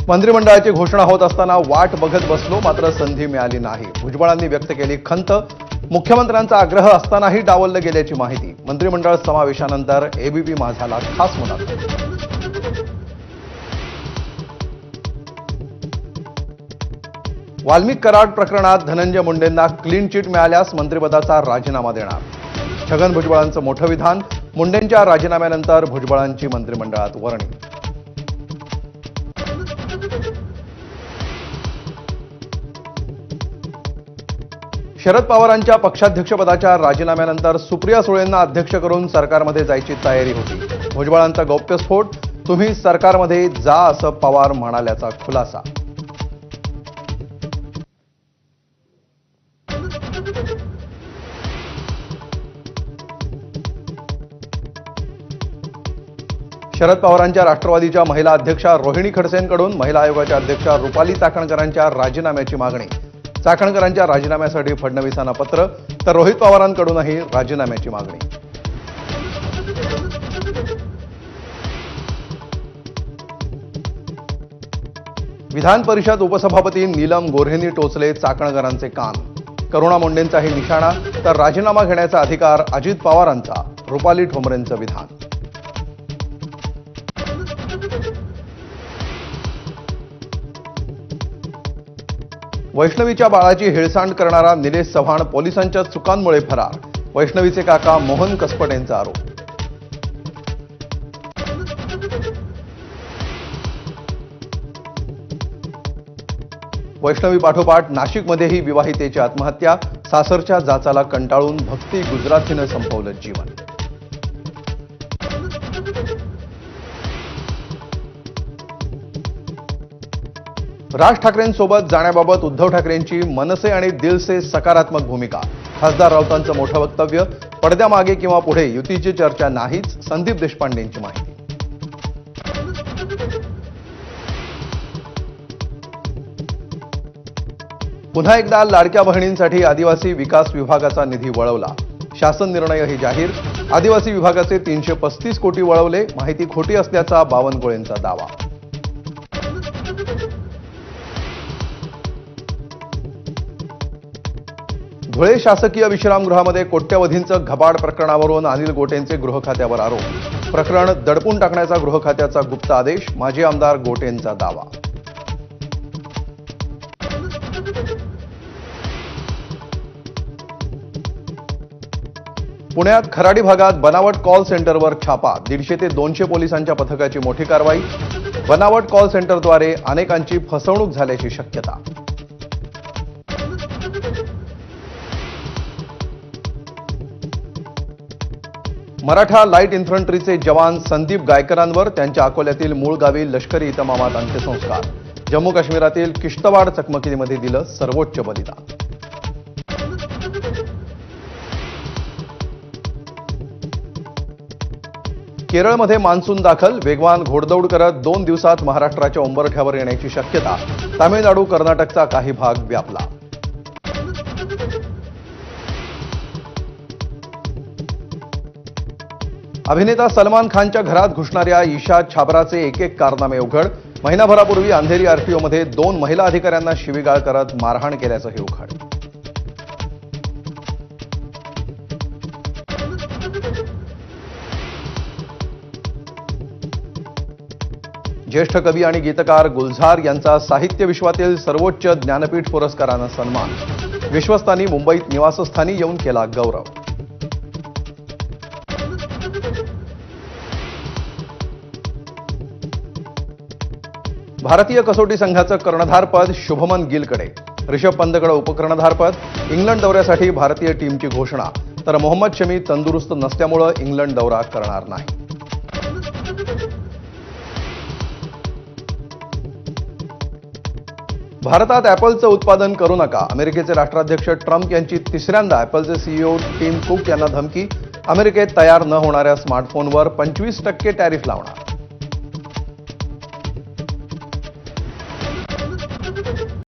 मंत्रिमंडळाची घोषणा होत असताना वाट बघत बसलो, मात्र संधी मिळाली नाही. भुजबळांनी व्यक्त केली खंत. मुख्यमंत्र्यांचा आग्रह असतानाही डावललं गेल्याची माहिती. मंत्रिमंडळ समावेशानंतर एबीपी माझाला खास मुलाखत. वाल्मिक कराड प्रकरणात धनंजय मुंडेंना क्लीन चिट मिळाल्यास मंत्रिपदाचा राजीनामा देणार. छगन भुजबळांचं मोठं विधान. मुंडेंच्या राजीनाम्यानंतर भुजबळांची मंत्रिमंडळात वर्णी. शरद पवारांच्या पक्षाध्यक्षपदाच्या राजीनाम्यानंतर सुप्रिया सुळेंना अध्यक्ष करून सरकारमध्ये जायची तयारी होती. भुजबळांचा गौप्यस्फोट. तुम्ही सरकारमध्ये जा असं पवार म्हणाल्याचा खुलासा. शरद पवारांच्या राष्ट्रवादीच्या महिला अध्यक्षा रोहिणी खडसेंकडून महिला आयोगाच्या अध्यक्षा रुपाली चाकणकरांच्या राजीनाम्याची मागणी. चाकणकरांच्या राजीनाम्यासाठी फडणवीसांना पत्र, तर रोहित पवारांकडूनही राजीनाम्याची मागणी. विधान परिषद उपसभापती नीलम गोऱ्हेंनी टोचले चाकणकरांचे कान. करुणा मुंडेंचाही निशाणा, तर राजीनामा घेण्याचा अधिकार अजित पवारांचा. रुपाली ठोंबरेंचं विधान. वैष्णवीच्या बाळाची हेळसांड करणारा निलेश चव्हाण पोलिसांच्या चुकांमुळे फरार. वैष्णवीचे काका मोहन कसपटेंचा आरोप. वैष्णवी पाठोपाठ नाशिकमध्येही विवाहितेची आत्महत्या. सासरच्या जाचाला कंटाळून भक्ती गुजराथीनं संपवलं जीवन. राज ठाकरेंसोबत जाण्याबाबत उद्धव ठाकरेंची मनसे आणि दिल से सकारात्मक भूमिका. खासदार राऊतांचं मोठं वक्तव्य. पडद्यामागे किंवा पुढे युतीची चर्चा नाहीच. संदीप देशपांडेंची माहिती. पुन्हा एकदा लाडक्या बहिणींसाठी आदिवासी विकास विभागाचा निधी वळवला. शासन निर्णयही जाहीर. आदिवासी विभागाचे 335 कोटी वळवले. माहिती खोटी असल्याचा बावनकुळेंचा दावा. धुळे शासकीय विश्रामगृहामध्ये कोट्यवधींचं घबाड प्रकरणावरून अनिल गोटेंचे गृह खात्यावर आरोप. प्रकरण दडपून टाकण्याचा गृह खात्याचा गुप्त आदेश. माजी आमदार गोटेंचा दावा. पुण्यात खराडी भागात बनावट कॉल सेंटरवर छापा. 150 ते 200 पोलिसांच्या पथकाची मोठी कारवाई. बनावट कॉल सेंटरद्वारे अनेकांची फसवणूक झाल्याची शक्यता. मराठा लाईट इन्फंट्रीचे जवान संदीप गायकरांवर त्यांच्या अकोल्यातील मूळ गावी लष्करी इतमामात अंत्यसंस्कार. जम्मू काश्मीरातील किश्तवाड चकमकीमध्ये दिलं सर्वोच्च बलिदान. केरळमध्ये मान्सून दाखल. वेगवान घोडदौड करत 2 दिवसात महाराष्ट्राच्या उंबरठ्यावर येण्याची शक्यता. तामिळनाडू, कर्नाटकचा काही भाग व्यापला. अभिनेता सलमान खानच्या घरात घुसणाऱ्या ईशा छाबराचे एक कारनामे उघड. महिनाभरापूर्वी अंधेरी आरटीओमध्ये 2 महिला अधिकाऱ्यांना शिवीगाळ करत मारहाण केल्याचंही उघड. ज्येष्ठ कवी आणि गीतकार गुलजार यांचा साहित्य विश्वातील सर्वोच्च ज्ञानपीठ पुरस्कारानं सन्मान. विश्वस्तांनी मुंबईत निवासस्थानी येऊन केला गौरव. भारतीय कसोटी संघाचं कर्णधारपद शुभमन गिलकडे. ऋषभ पंतकडे उपकर्णधारपद. इंग्लंड दौऱ्यासाठी भारतीय टीमची घोषणा, तर मोहम्मद शमी तंदुरुस्त नसल्यामुळे इंग्लंड दौरा करणार नाही. भारतात ॲपलचं उत्पादन करू नका. अमेरिकेचे राष्ट्राध्यक्ष ट्रम्प यांची तिसऱ्यांदा ॲपलचे सीईओ टिम कुक यांना धमकी. अमेरिकेत तयार न होणाऱ्या स्मार्टफोनवर 25% टॅरिफ लावणार.